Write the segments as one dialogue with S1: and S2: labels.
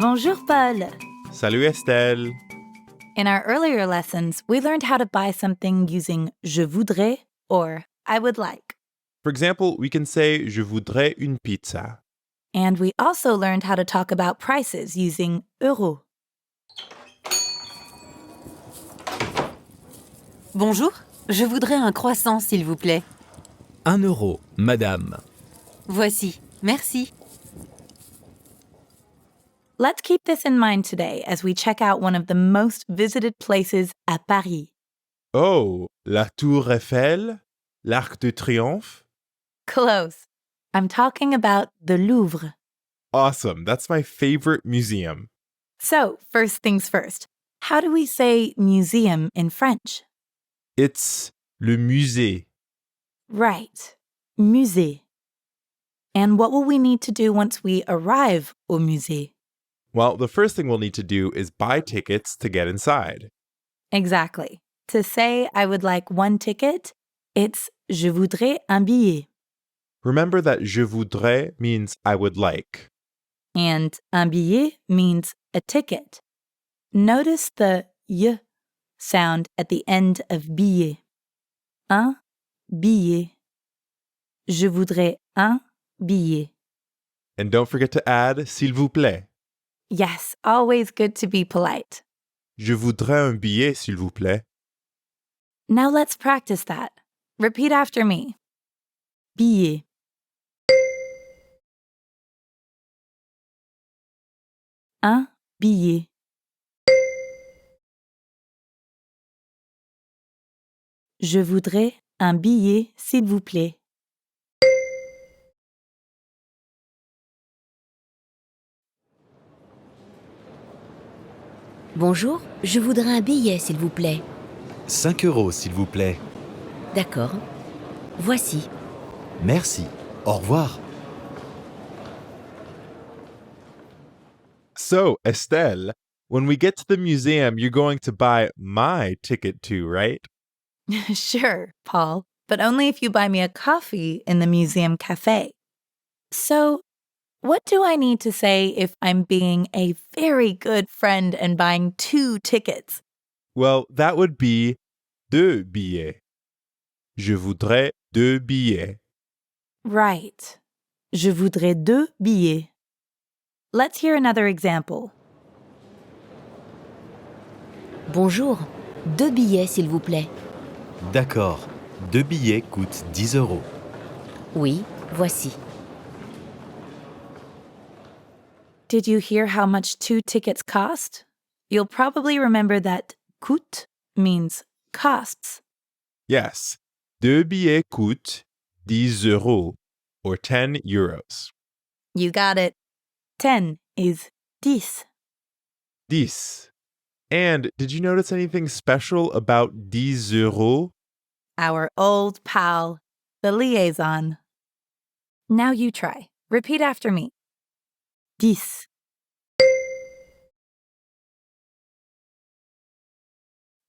S1: Bonjour, Paul.
S2: Salut Estelle.
S1: In our earlier lessons, we learned how to buy something using je voudrais or I would like.
S2: For example, we can say je voudrais une pizza.
S1: And we also learned how to talk about prices using euro.
S3: Bonjour, je voudrais un croissant, s'il vous plaît.
S4: 1 euro, madame.
S3: Voici, merci.
S1: Let's keep this in mind today as we check out one of the most visited places à Paris.
S2: Oh, la Tour Eiffel? L'Arc de Triomphe?
S1: Close. I'm talking about the Louvre.
S2: Awesome, that's my favorite museum.
S1: So, first things first. How do we say museum in French?
S2: It's le musée.
S1: Right. Musée. And what will we need to do once we arrive au musée?
S2: Well, the first thing we'll need to do is buy tickets to get inside.
S1: Exactly. To say I would like one ticket, it's je voudrais un billet.
S2: Remember that je voudrais means I would like.
S1: And un billet means a ticket. Notice the y sound at the end of billet. Un billet. Je voudrais un billet.
S2: And don't forget to add s'il vous plaît.
S1: Yes, always good to be polite.
S2: Je voudrais un billet, s'il vous plaît.
S1: Now let's practice that. Repeat after me. Billet. Un billet. Je voudrais un billet, s'il vous plaît.
S5: Bonjour, je voudrais un billet, s'il vous plaît.
S4: 5 euros, s'il vous plaît.
S5: D'accord. Voici.
S4: Merci. Au revoir.
S2: So, Estelle, when we get to the museum, you're going to buy my ticket too, right?
S1: Sure, Paul, but only if you buy me a coffee in the museum cafe. So, what do I need to say if I'm being a very good friend and buying 2 tickets?
S2: Well, that would be deux billets. Je voudrais 2 billets.
S1: Right. Je voudrais 2 billets. Let's hear another example.
S5: Bonjour, 2 billets, s'il vous plaît.
S4: D'accord. 2 billets coûtent 10 euros.
S5: Oui, voici.
S1: Did you hear how much 2 tickets cost? You'll probably remember that coûte means costs.
S2: Yes, deux billets coûtent 10 euros, or 10 euros.
S1: You got it. 10 is 10.
S2: 10. And did you notice anything special about 10 euros?
S1: Our old pal, the liaison. Now you try. Repeat after me. 10.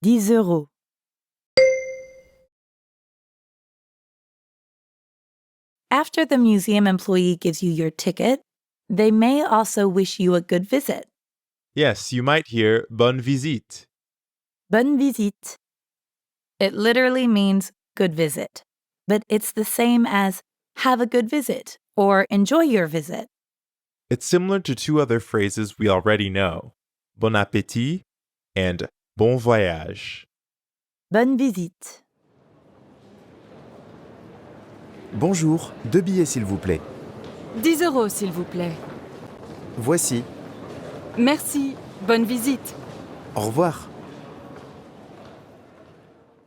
S1: 10 euros. After the museum employee gives you your ticket, they may also wish you a good visit.
S2: Yes, you might hear bonne visite.
S1: Bonne visite. It literally means good visit, but it's the same as have a good visit or enjoy your visit.
S2: It's similar to 2 other phrases we already know, bon appétit and bon voyage.
S1: Bonne visite.
S6: Bonjour, 2 billets s'il vous plaît.
S3: 10 euros, s'il vous plaît.
S6: Voici.
S3: Merci, bonne visite.
S6: Au revoir.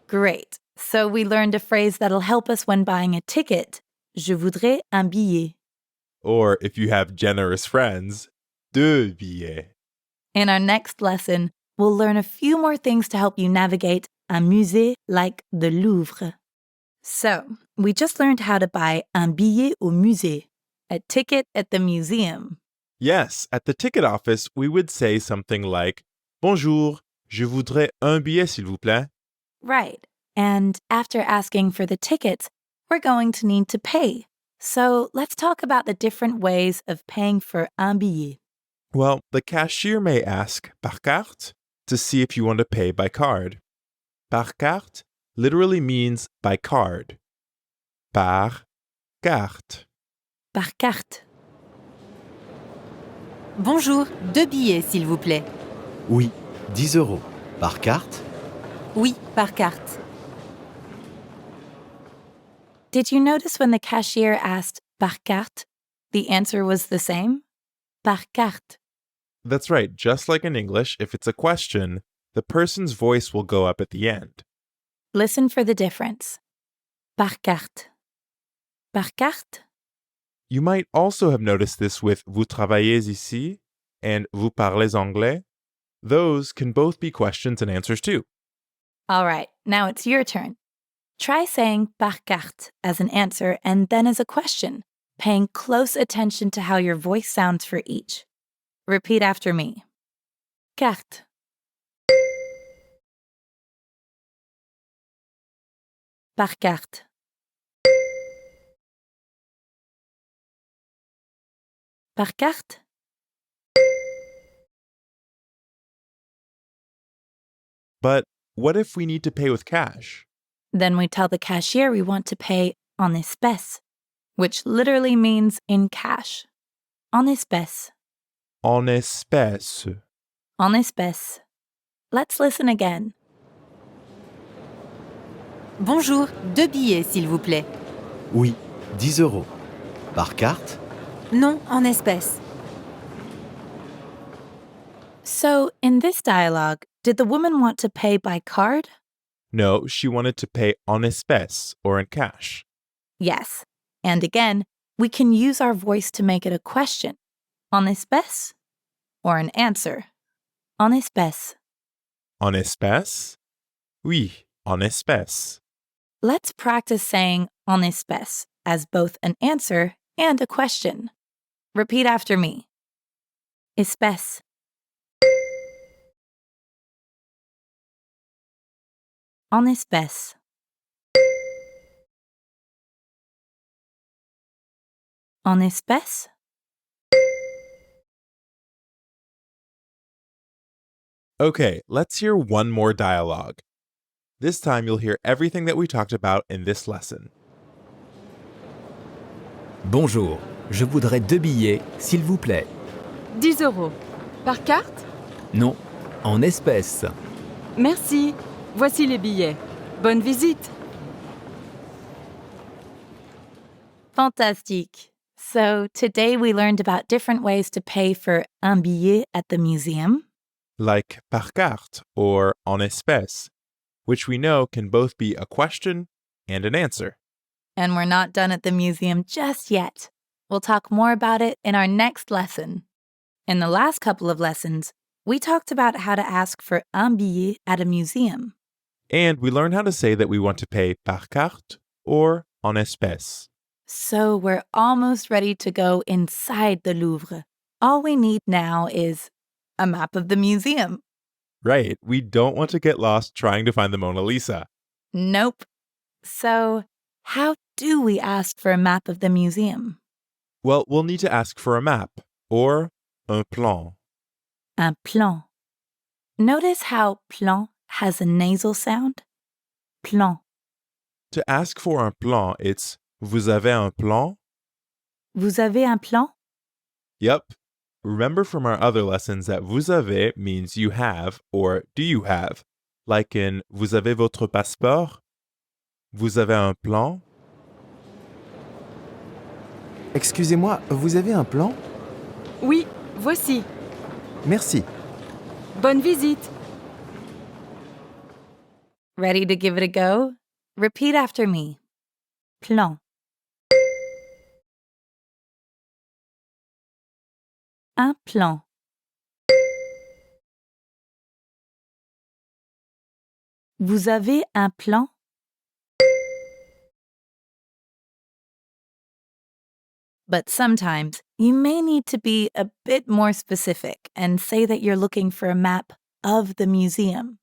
S1: Great. So we learned a phrase that'll help us when buying a ticket. Je voudrais un billet.
S2: Or if you have generous friends, deux billets.
S1: In our next lesson, we'll learn a few more things to help you navigate un musée like the Louvre. So, we just learned how to buy un billet au musée, a ticket at the museum.
S2: Yes, at the ticket office, we would say something like, Bonjour, je voudrais un billet s'il vous plaît.
S1: Right. And after asking for the tickets, we're going to need to pay. So let's talk about the different ways of paying for un billet.
S2: Well, the cashier may ask par carte to see if you want to pay by card. Par carte literally means by card. Par carte.
S1: Par carte.
S3: Bonjour, 2 billets, s'il vous plaît.
S4: Oui, 10 euros. Par carte?
S3: Oui, par carte.
S1: Did you notice when the cashier asked par carte, the answer was the same? Par carte.
S2: That's right, just like in English, if it's a question, the person's voice will go up at the end.
S1: Listen for the difference. Par carte. Par carte?
S2: You might also have noticed this with vous travaillez ici and vous parlez anglais. Those can both be questions and answers too.
S1: All right, now it's your turn. Try saying par carte as an answer and then as a question, paying close attention to how your voice sounds for each. Repeat after me. Carte. Par carte. Par carte.
S2: But what if we need to pay with cash?
S1: Then we tell the cashier we want to pay en espèces, which literally means in cash. En espèces.
S2: En espèces.
S1: En espèces. Let's listen again.
S3: Bonjour, 2 billets, s'il vous plaît.
S4: Oui, 10 euros. Par carte?
S3: Non, en espèces.
S1: So, in this dialogue, did the woman want to pay by card?
S2: No, she wanted to pay en espèces or in cash.
S1: Yes. And again, we can use our voice to make it a question. En espèces? Or an answer. En espèces.
S2: En espèces? Oui, en espèces.
S1: Let's practice saying en espèces as both an answer and a question. Repeat after me. Espèces. En espèces. En espèces?
S2: Okay, let's hear one more dialogue. This time you'll hear everything that we talked about in this lesson.
S7: Bonjour, je voudrais 2 billets, s'il vous plaît.
S8: 10 euros. Par carte?
S7: Non, en espèces.
S8: Merci. Voici les billets. Bonne visite.
S1: Fantastique. So, today we learned about different ways to pay for un billet at the museum.
S2: Like par carte or en espèces, which we know can both be a question and an answer.
S1: And we're not done at the museum just yet. We'll talk more about it in our next lesson. In the last couple of lessons, we talked about how to ask for un billet at a museum.
S2: And we learned how to say that we want to pay par carte or en espèces.
S1: So we're almost ready to go inside the Louvre. All we need now is a map of the museum.
S2: Right, we don't want to get lost trying to find the Mona Lisa.
S1: Nope. So, how do we ask for a map of the museum?
S2: Well, we'll need to ask for a map or un plan.
S1: Un plan. Notice how plan has a nasal sound? Plan.
S2: To ask for un plan, it's vous avez un plan?
S1: Vous avez un plan?
S2: Yep. Remember from our other lessons that vous avez means you have or do you have, like in vous avez votre passeport? Vous avez un plan?
S6: Excusez-moi, vous avez un plan?
S8: Oui, voici.
S6: Merci.
S8: Bonne visite.
S1: Ready to give it a go? Repeat after me. Plan. Un plan. Vous avez un plan? But sometimes you may need to be a bit more specific and say that you're looking for a map of the museum.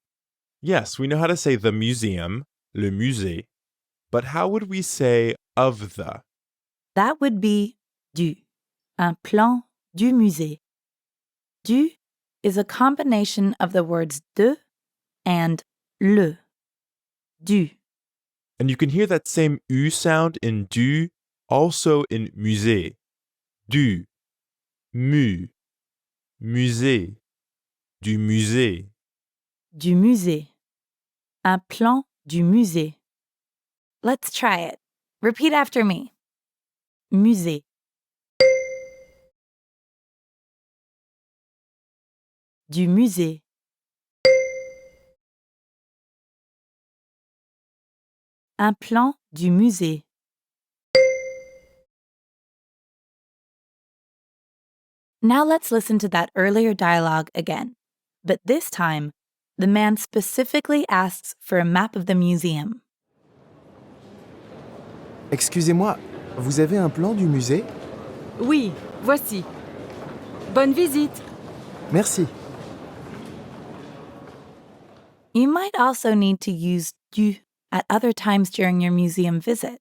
S2: Yes, we know how to say the museum, le musée, but how would we say of the?
S1: That would be du. Un plan du musée. Du is a combination of the words de and le. Du.
S2: And you can hear that same U sound in du also in musée. Du, mu, musée, du musée.
S1: Du musée. Un plan du musée. Let's try it. Repeat after me. Musée. Du musée. Un plan du musée. Now let's listen to that earlier dialogue again. But this time, the man specifically asks for a map of the museum.
S6: Excusez-moi, vous avez un plan du musée?
S8: Oui, voici. Bonne visite.
S6: Merci.
S1: You might also need to use du at other times during your museum visit.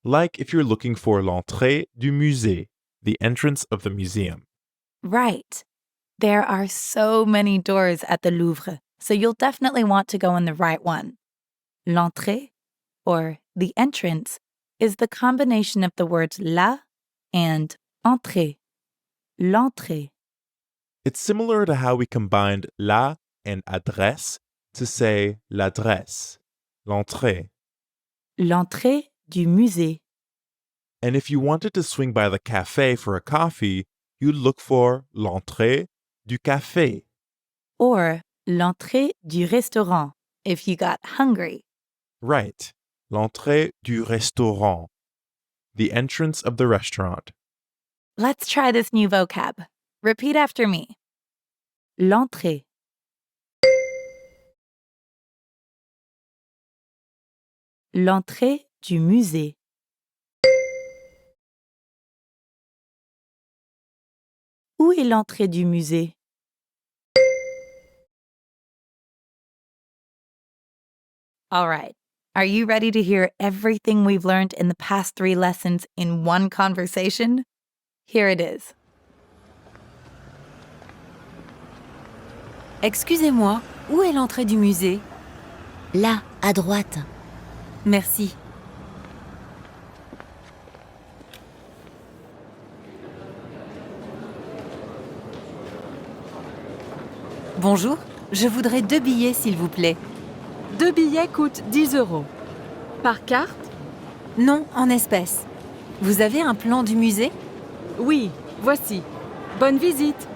S2: Like if you're looking for l'entrée du musée, the entrance of the museum.
S1: Right. There are so many doors at the Louvre, so you'll definitely want to go in the right one. L'entrée, or the entrance, is the combination of the words la and entrée. L'entrée.
S2: It's similar to how we combined la and adresse to say l'adresse, l'entrée.
S1: L'entrée du musée.
S2: And if you wanted to swing by the cafe for a coffee, you'd look for l'entrée du café.
S1: Or l'entrée du restaurant if you got hungry.
S2: Right, l'entrée du restaurant, the entrance of the restaurant.
S1: Let's try this new vocab. Repeat after me. L'entrée. L'entrée du musée. Où est l'entrée du musée? All right. Are you ready to hear everything we've learned in the past 3 lessons in one conversation? Here it is.
S3: Excusez-moi, où est l'entrée du musée?
S5: Là, à droite.
S3: Merci. Bonjour, je voudrais 2 billets s'il vous plaît.
S8: 2 billets coûtent 10 €. Par carte?
S3: Non, en espèces. Vous avez un plan du musée?
S8: Oui, voici. Bonne visite.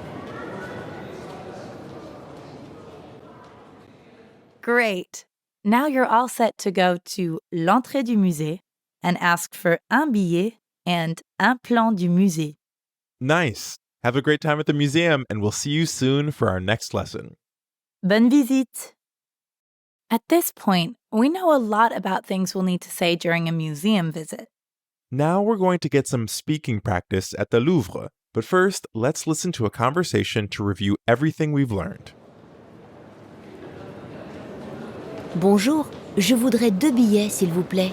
S1: Great. Now you're all set to go to l'entrée du musée and ask for un billet and un plan du musée.
S2: Nice. Have a great time at the museum, and we'll see you soon for our next lesson.
S1: Bonne visite. At this point, we know a lot about things we'll need to say during a museum visit.
S2: Now we're going to get some speaking practice at the Louvre, but first, let's listen to a conversation to review everything we've learned.
S5: Bonjour, je voudrais 2 billets, s'il vous plaît.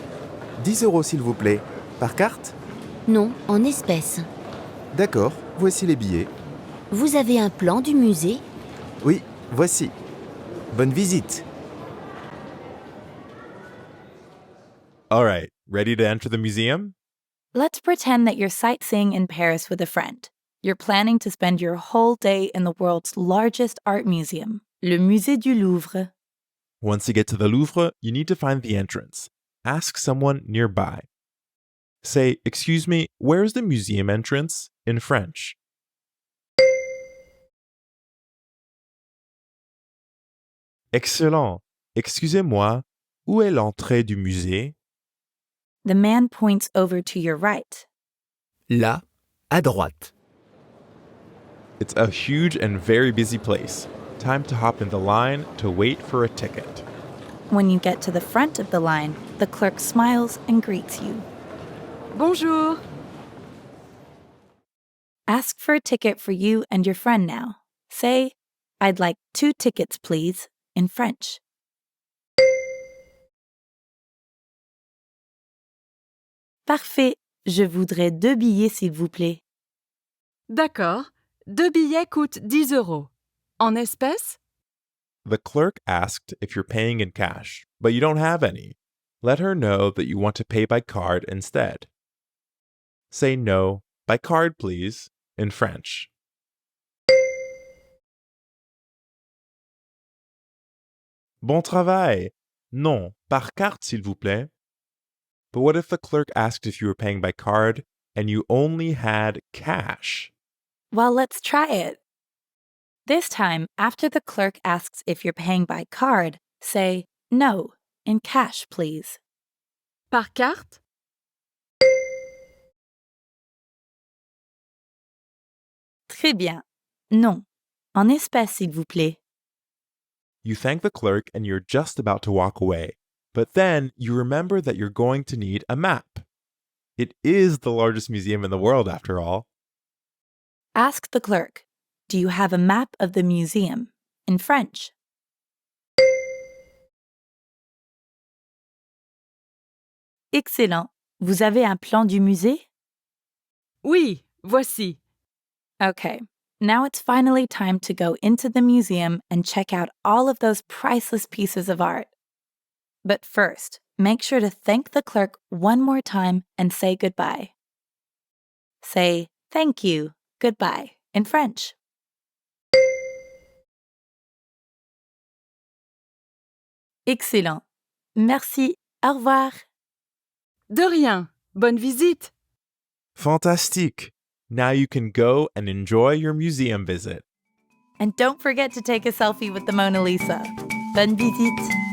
S6: 10 € s'il vous plaît. Par carte?
S5: Non, en espèces.
S6: D'accord, voici les billets.
S5: Vous avez un plan du musée?
S6: Oui, voici. Bonne visite.
S2: All right, ready to enter the museum?
S1: Let's pretend that you're sightseeing in Paris with a friend. You're planning to spend your whole day in the world's largest art museum, le Musée du Louvre.
S2: Once you get to the Louvre, you need to find the entrance. Ask someone nearby. Say, "Excuse me, where's the museum entrance?" in French. Excellent. Excusez-moi, où est l'entrée du musée?
S1: The man points over to your right.
S7: Là, à droite.
S2: It's a huge and very busy place. Time to hop in the line to wait for a ticket.
S1: When you get to the front of the line, the clerk smiles and greets you.
S8: Bonjour.
S1: Ask for a ticket for you and your friend now. Say, "I'd like 2 tickets, please," in French.
S8: Parfait.
S1: Je voudrais 2 billets, s'il vous plaît.
S8: D'accord. 2 billets coûtent 10 euros. En espèces?
S2: The clerk asked if you're paying in cash, but you don't have any. Let her know that you want to pay by card instead. Say no, by card please, in French. Bon travail. Non, par carte s'il vous plaît. But what if the clerk asked if you were paying by card and you only had cash?
S1: Well, let's try it. This time, after the clerk asks if you're paying by card, say, no, in cash, please.
S8: Par carte?
S1: Très bien. Non, en espèces, s'il vous plaît.
S2: You thank the clerk and you're just about to walk away, but then you remember that you're going to need a map. It is the largest museum in the world, after all.
S1: Ask the clerk, do you have a map of the museum? In French. Excellent. Vous avez un plan du musée?
S8: Oui, voici.
S1: Okay, now it's finally time to go into the museum and check out all of those priceless pieces of art. But first, make sure to thank the clerk one more time and say goodbye. Say, thank you, goodbye, in French. Excellent. Merci, au revoir.
S8: De rien. Bonne visite.
S2: Fantastique! Now you can go and enjoy your museum visit.
S1: And don't forget to take a selfie with the Mona Lisa. Bonne visite.